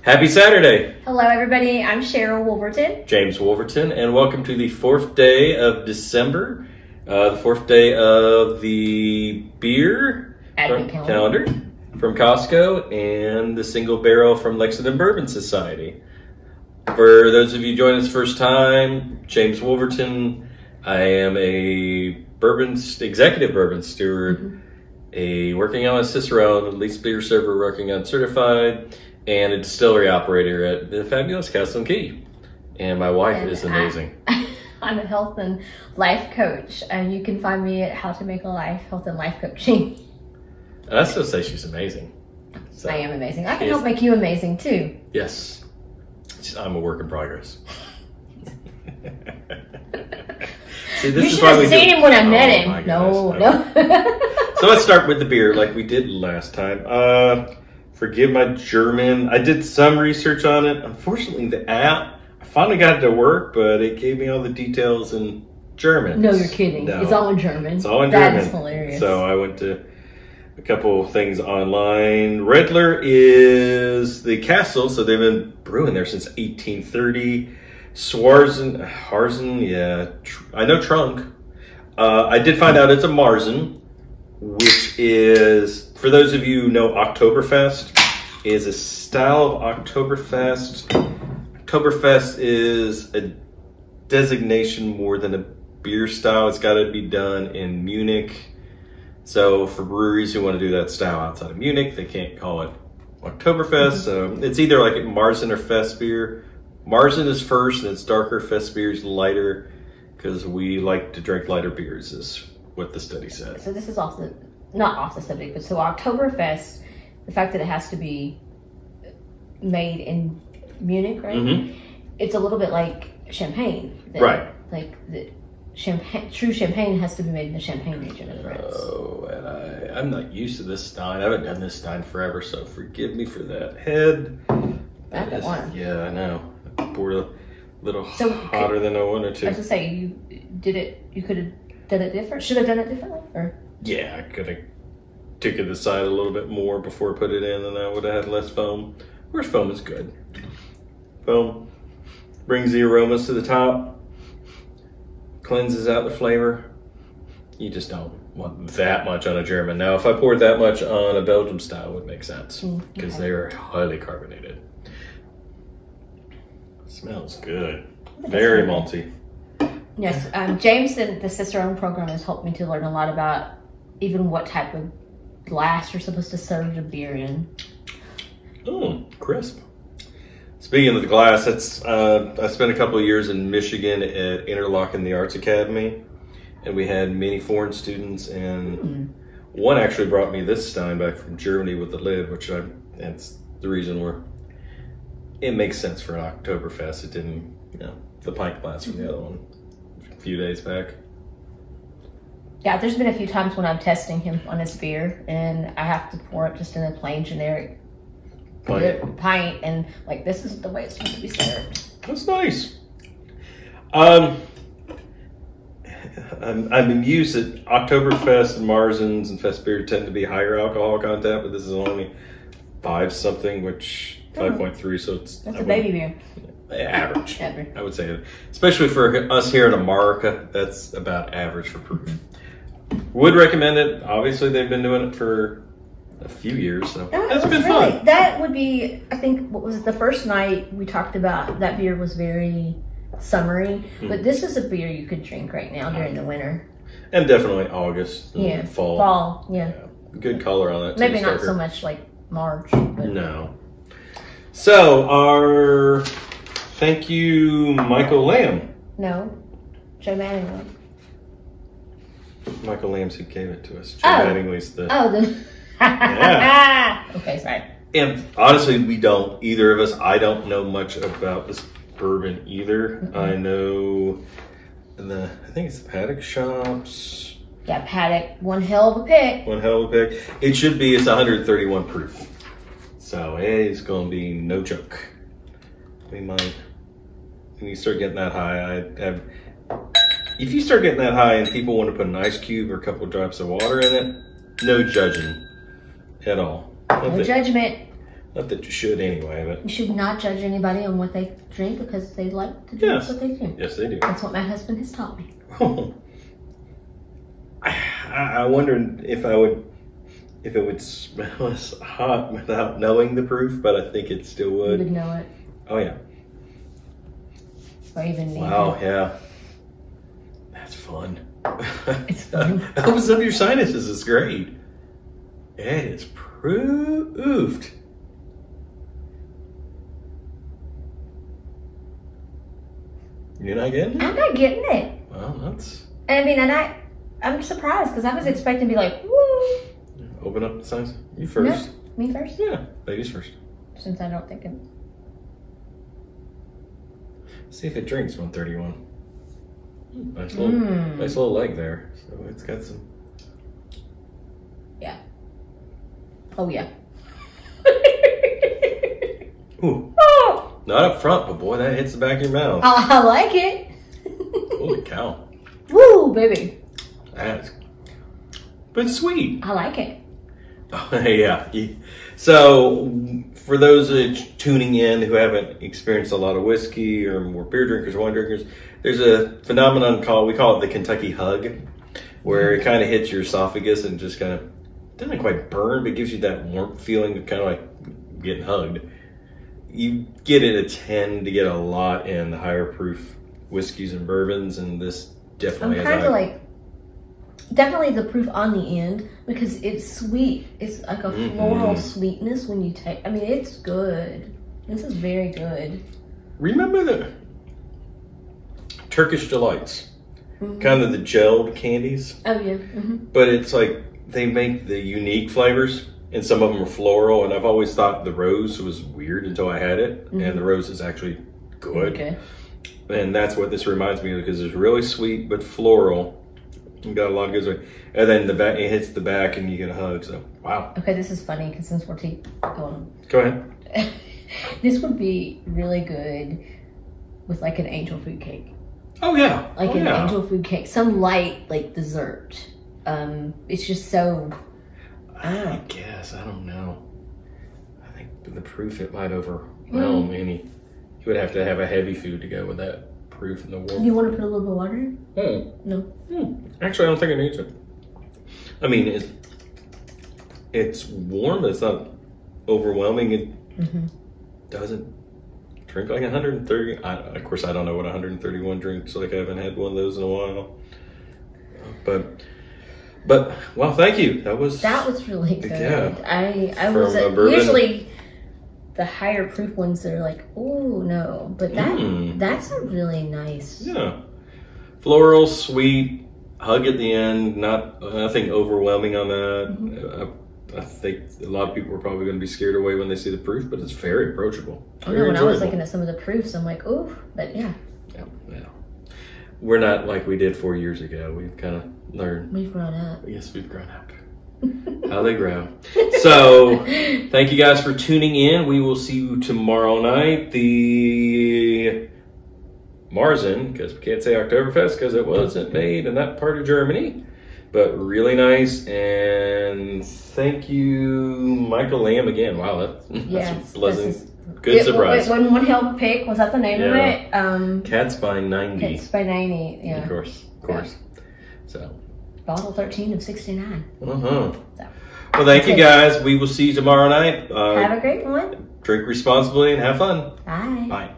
Happy Saturday. Hello everybody, I'm Cheryl Wolverton. James Wolverton, and welcome to the 4th day of December, the 4th day of the beer Advent calendar from Costco and the single barrel from Lexington Bourbon Society. For those of you joining us first time, James Wolverton, I am a executive bourbon steward, working on a Cicerone, a lease beer server working on certified, and a distillery operator at the fabulous Castle Key. And my wife is amazing. I'm a health and life coach. You can find me at How to Make a Life, Health and Life Coaching. And I still say she's amazing. So, I am amazing. I can help make you amazing too. Yes. I'm a work in progress. See, this You is should why have we seen him when I met him. My No. So let's start with the beer like we did last time. Forgive my German. I did some research on it. Unfortunately, the app, I finally got it to work, but it gave me all the details in German. No, you're kidding. No. It's all in German. It's all in German. That is hilarious. So I went to a couple of things online. Redler is the castle, so they've been brewing there since 1830. Harzen, yeah. I know Trunk. I did find out it's a Marzen, which is, for those of you who know Oktoberfest, is a style of Oktoberfest. Oktoberfest is a designation more than a beer style. It's got to be done in Munich. So for breweries who want to do that style outside of Munich, they can't call it Oktoberfest. So it's either like a Marzen or Fest beer. Marzen is first, and it's darker. Fest beer is lighter, because we like to drink lighter beers, is what the study said. So this is not off the subject, but so Oktoberfest, the fact that it has to be made in Munich, right? It's a little bit like champagne. Right. Like the true champagne has to be made in the Champagne region of France. Oh, and I'm not used to this Stein. I haven't done this Stein forever, so forgive me for that head. That one. Yeah, I know. I poured a little hotter than I wanted to. I was gonna say, you could have done it different. Should have done it differently, or? Yeah, I could have took it aside a little bit more before I put it in, and I would have had less foam. Of course, foam is good. Foam brings the aromas to the top, cleanses out the flavor. You just don't want that much on a German. Now, if I poured that much on a Belgium style, it would make sense, because they are highly carbonated. Smells good. Very malty. Yes, James and the Cicerone program has helped me to learn a lot about even what type of glass you're supposed to serve the beer in. Oh, crisp. Speaking of the glass, that's I spent a couple of years in Michigan at Interlochen the Arts Academy, and we had many foreign students, and one actually brought me this Stein back from Germany with the lid, which that's the reason it makes sense for an Oktoberfest. It didn't, the pint glass from the other one a few days back. Yeah, there's been a few times when I'm testing him on his beer, and I have to pour it just in a plain generic pint, and like, this is the way it's supposed to be served. That's nice. I'm used that Oktoberfest and Marzens and Fest beer tend to be higher alcohol content, but this is only 5 something, which 5.3, so that's a baby beer. Average. I would say, especially for us here in America, that's about average for proof. Would recommend it. Obviously, they've been doing it for a few years, so that's been fun. That would be, I think, what was it, the first night we talked about, that beer was very summery, but this is a beer you could drink right now during the winter. And definitely August, fall. Fall, yeah. Good color on that. Maybe not so much like March. But. No. So, our thank you, Michael Lamb. No, Joe Mattingly. Michael Lamb's who gave it to us. Joe Mattingly's the... yeah. Okay, sorry. And honestly, we don't, either of us, I don't know much about this bourbon either. I know I think it's the Paddock shops. Yeah, Paddock, one hell of a pick. One hell of a pick. It should be, it's 131 proof. So it's going to be no joke. We might, when you start getting that high, if you start getting that high and people want to put an ice cube or a couple of drops of water in it, no judging at all. No judgment. Not that you should anyway, but You should not judge anybody on what they drink because they like to drink what they drink. Yes, they do. That's what my husband has taught me. I wondered if it would smell as hot without knowing the proof, but I think it still You would. would know it. Oh yeah. Or even me. Wow, yeah. That's fun. It's fun. Opens up your sinuses. It's great. It is proofed. You're not getting it? I'm not getting it. Well, that's... I mean, I'm surprised because I was expecting to be like, woo. Open up the signs. You first. No, me first? Yeah, ladies first. Since I don't think it. See if it drinks 131. Nice little leg there. So it's got some... Yeah. Oh, yeah. Ooh. Oh, Not up front, but boy, that hits the back of your mouth. I like it. Holy cow. Woo, baby. That's... But it's sweet. I like it. Oh, yeah. So, for those tuning in who haven't experienced a lot of whiskey or more beer drinkers or wine drinkers, there's a phenomenon we call it the Kentucky hug, where it kind of hits your esophagus and just kind of, doesn't quite burn, but gives you that warmth feeling of kind of like getting hugged. You get it, tend to get a lot in the higher proof whiskeys and bourbons, and this definitely I'm kind of like, definitely the proof on the end because it's sweet. It's like a floral sweetness when you take. I mean, it's good. This is very good. Remember the Turkish Delights? Kind of the gelled candies. Oh yeah. But it's like they make the unique flavors, and some of them are floral. And I've always thought the rose was weird until I had it, and the rose is actually good. Okay. And that's what this reminds me of because it's really sweet but floral. You got a lot of good stuff. And then the back, it hits the back and you get a hug. So, wow. Okay, this is funny because since we're Go ahead. this would be really good with like an angel food cake. Oh, yeah. Like an angel food cake. Some light, like dessert. It's just so... I guess. I don't know. I think the proof, it might overwhelm any... You would have to have a heavy food to go with that proof in the warm. You want to put a little bit of water in? No. Actually, I don't think it needs it. I mean, it's warm, but it's not overwhelming. It doesn't drink like 130. Of course, I don't know what 131 drinks like. I haven't had one of those in a while. But well, thank you. That was really good. Yeah. I was usually the higher proof ones that are like, oh no, but that's a really nice. Yeah, floral, sweet, hug at the end. Nothing overwhelming on that. I think a lot of people are probably going to be scared away when they see the proof, but it's very approachable. When I was looking at some of the proofs, I'm like, oh, but yeah. We're not like we did 4 years ago. We've kind of learned. We've grown up. Yes, we've grown up. How they grow. So, thank you guys for tuning in. We will see you tomorrow night. The Marzen, because we can't say Oktoberfest because it wasn't made in that part of Germany. But really nice. And thank you, Michael Lamb, again. Wow, that's a pleasant, good surprise. When One Hell Pick, was that the name of it? Cats by 90. Cats by 90, yeah. Of course. So. Bottle 13 of 69. Well, thank you guys. We will see you tomorrow night. Have a great one. Drink responsibly and have fun. Bye. Bye.